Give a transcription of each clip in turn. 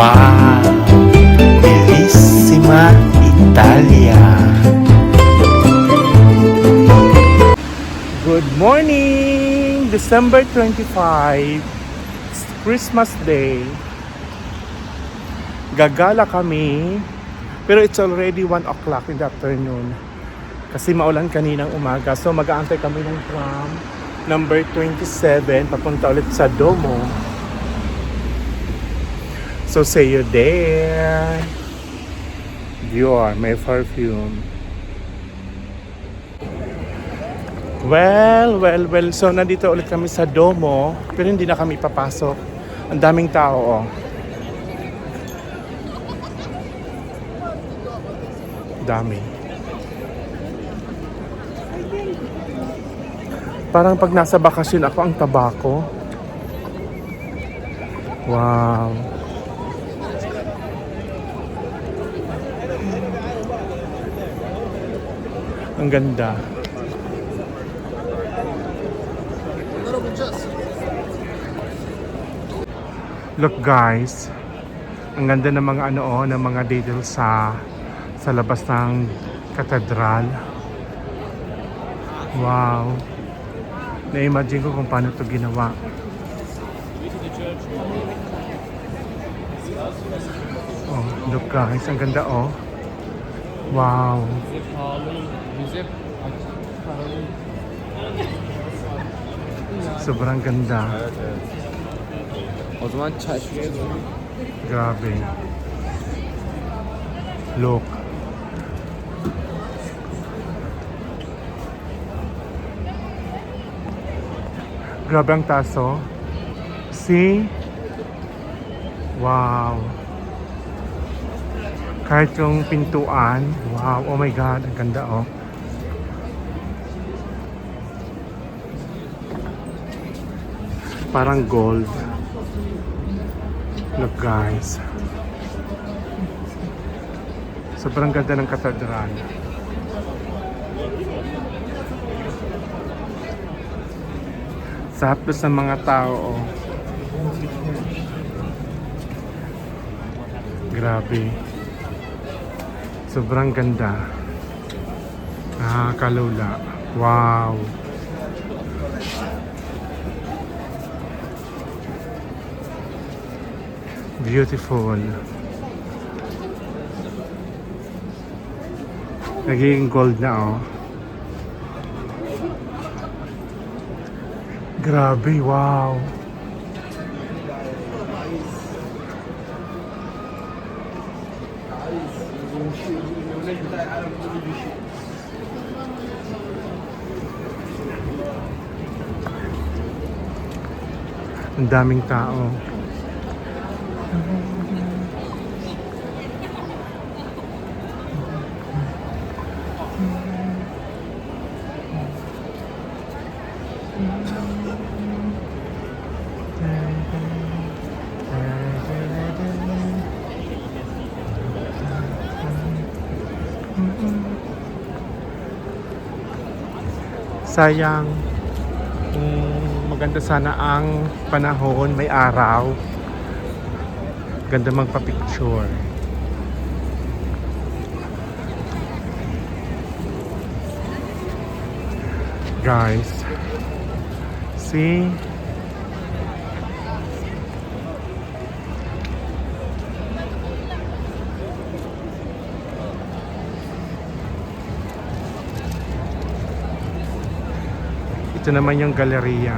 Wow! Bellissima Italia! Good morning! December 25, it's Christmas Day. Gagala kami, pero it's already 1 o'clock in the afternoon. Kasi maulan kaninang umaga, so mag-aantay kami ng tram number 27 papunta ulit sa Domo. So see you there. Dior, may perfume. Well. So nandito ulit kami sa Domo, pero hindi na kami papasok. Ang daming tao, oh. Dami. Parang pag nasa bakasyon ako, ang tabako. Wow. Ang ganda. Look guys, ang ganda ng mga ng mga details sa labas ng katedral. Wow. Na-imagine ko kung paano ito ginawa. Oh, look guys, ang ganda oh. Wow. Sobrang ganda. O zaman çay şuraya doğru. Grabe. Look. Grabe ang taso. See? Wow. Kahit yung pintuan. Wow. Oh my God. Ang ganda oh. Parang gold. Look guys. Sobrang ganda ng katedral. Sa haplos ng mga tao oh. Grabe. Sobrang ganda. Nakakalula. Wow. Beautiful. Nagiging gold na oh. Grabe, wow. Ang daming tao. Sayang. Maganda sana ang panahon, may araw. Ganda magpa-picture. Guys, see? Ito naman yung galleria.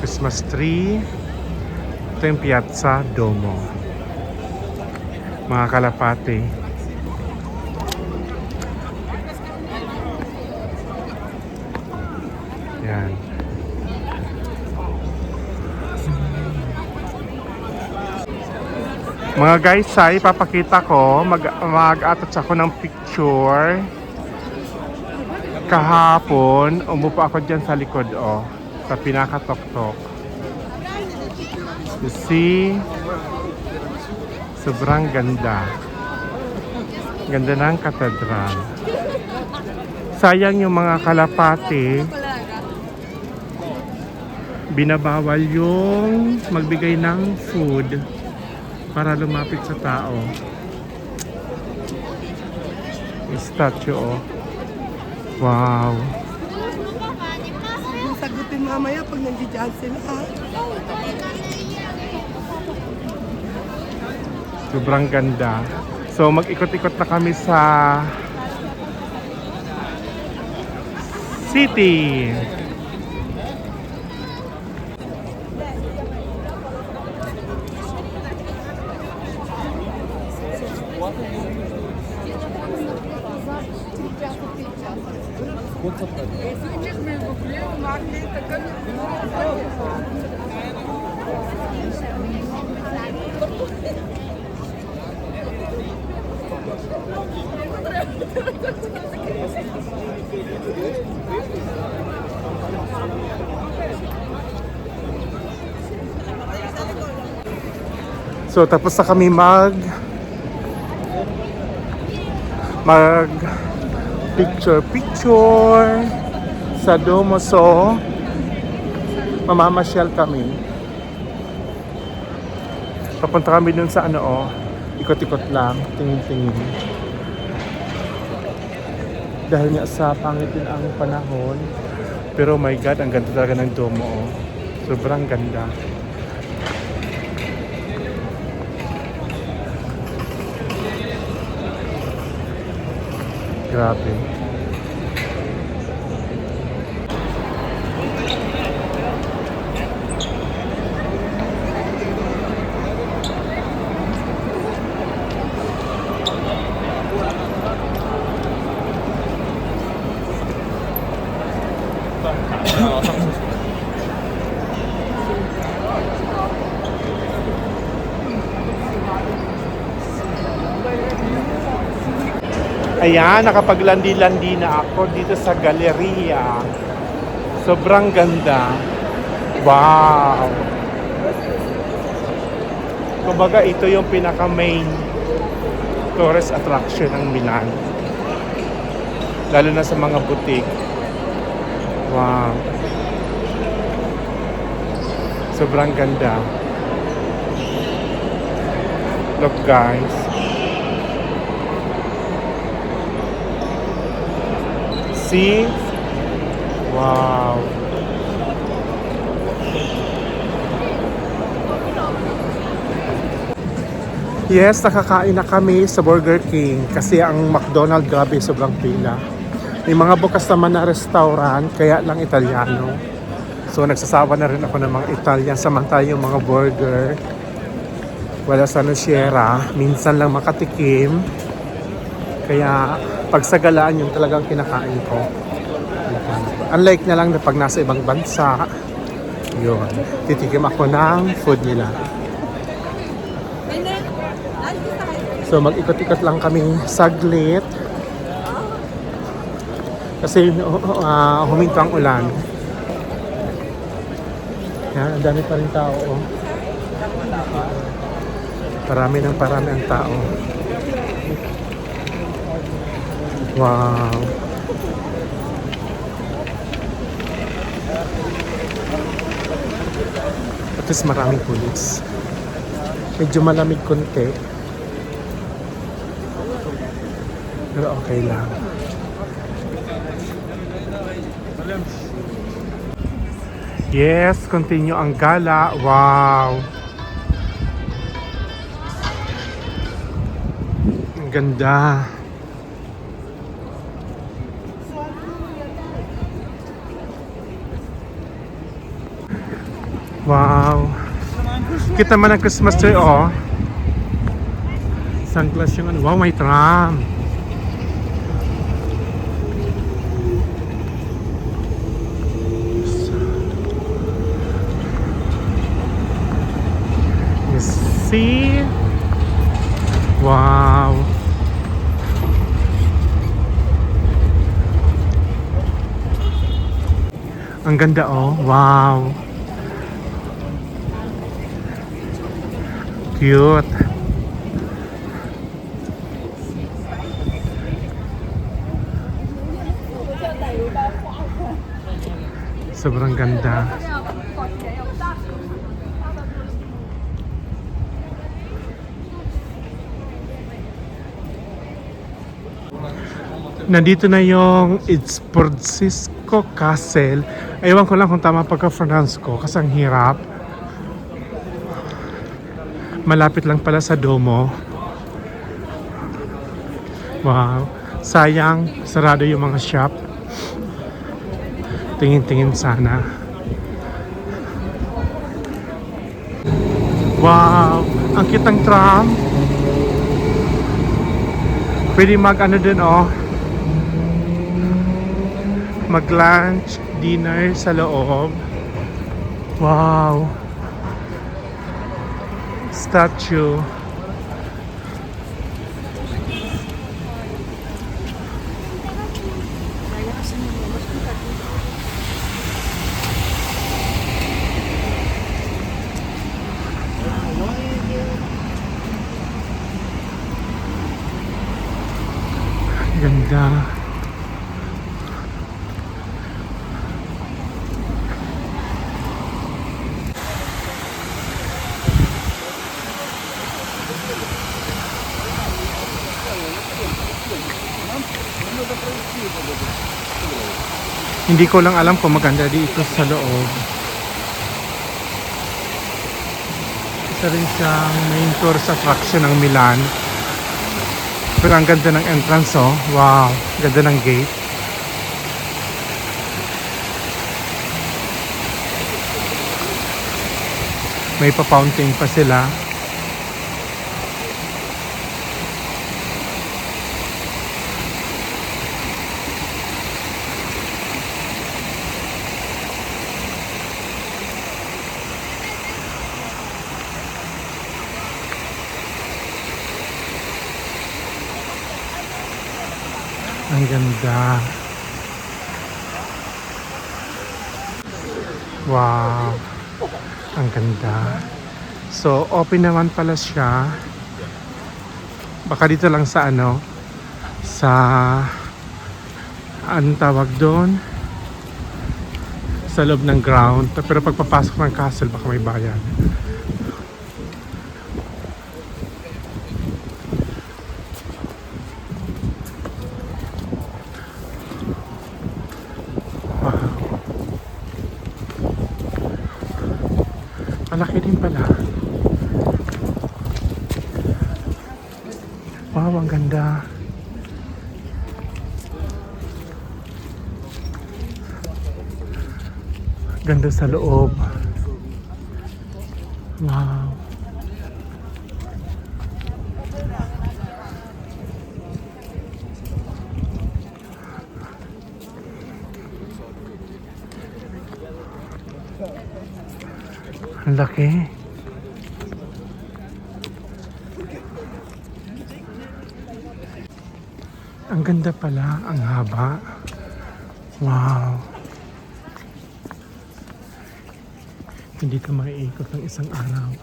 Christmas tree. Ito yung Piazza Domo. Mga kalapate. Yan. Mga guys, ay papakita ko. Mag-attach ako ng picture. Kahapon, umupo ako dyan sa likod, oh. Sa pinakatok-tok. You see? Sobrang ganda. Ganda ng katedral. Sayang yung mga kalapati binabawal yung magbigay ng food para lumapit sa tao. Statue, oh. Wow. Sagutin mamaya pag nandiyan sila. Sobrang ganda. So mag-ikot-ikot na kami sa city. So tapos na kami mag picture sa Domo. So mamamasyal kami. Papunta kami dun sa ano, oh, ikot-ikot lang, tingin-tingin. Dahil nga sa pangit din ang panahon. Pero my God, ang ganda talaga ng Domo, oh. Sobrang ganda. Grabe. Ayan, nakapaglandi-landi na ako dito sa galleria. Sobrang ganda. Wow! Kumbaga, ito yung pinaka-main tourist attraction ng Milan. Lalo na sa mga boutique. Wow! Sobrang ganda. Look, guys. See? Wow. Yes, nakakain na kami sa Burger King kasi ang McDonald's, grabe, sobrang pila. May mga bukas naman na restaurant, kaya lang Italiano. So nagsasawa na rin ako ng mga Italian, samantala yung mga burger wala sa Nociera, minsan lang makatikim. Kaya pagsagalaan yung talagang kinakain ko. Unlike na lang na pag nasa ibang bansa, yun, titikim ako ng food nila. So mag-ikot-ikot lang kami saglit kasi huminto ang ulan. Yan, ang dami pa rin tao, oh. Parami ang tao. Wow. At least maraming pulis. Medyo malamig konti. Pero okay lang. Yes, continue ang gala. Wow. Ang ganda. Wow. Kita man ang Christmas tree, oh. Sunglass yung ano. Wow, may tram. You see? Wow. Ang ganda, oh. Wow. Cute. Sobrang ganda. Nandito na yung Itzpordzisco Castle. Ewan ko lang kung tama pagka-pronounce ko kasi ang hirap. Malapit lang pala sa Domo. Wow. Sayang, sarado yung mga shop. Tingin-tingin sana. Wow. Ang kitang tram. Pwede mag-ano din oh. Mag-lunch, dinner sa loob. Wow. Statue. Ganda. Hindi ko lang alam kung maganda dito sa loob. Isa rin siyang main tourist attraction ng Milan. Pero ang ganda ng entrance oh. Wow, ganda ng gate. May pa-fountain pa sila. Ang ganda. Wow. Ang ganda. So, open naman pala siya. Baka dito lang sa ano, sa anong tawag doon? Sa loob ng ground. Pero pagpapasok ng castle, baka may bayan. Malaki din pala. Wow, ang ganda. Ganda sa loob. Wow. Ang laki. Ang ganda pala, ang haba. Wow. Hindi ka maiikot ng isang araw.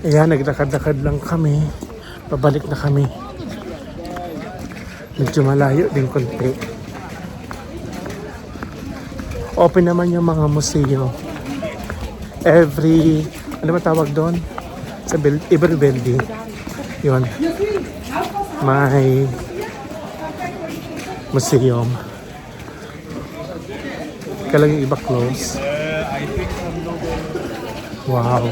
Ayan, naglakad-lakad lang kami. Pabalik na kami. Medyo malayo din konti. Open naman yung mga museo. Every, ano ba tawag doon? Sa every building. Yun. May museum. Kaya lang yung iba close. Wow.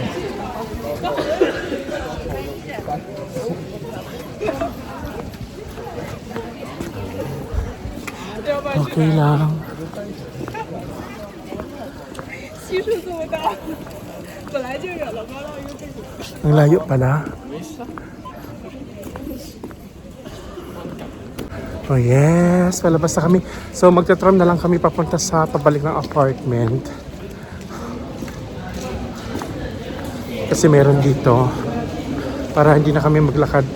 Okay lang. Ang layo pala. Oh yes, palabas na kami. So magta-tram na lang kami papunta sa pabalik ng apartment. Kasi meron dito para hindi na kami maglakad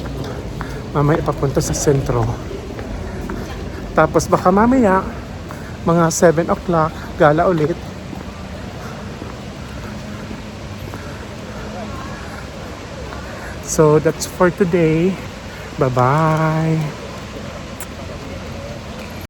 mamaya papunta sa sentro. Tapos baka mamaya mga 7 o'clock gala ulit. So that's for today. Bye-bye.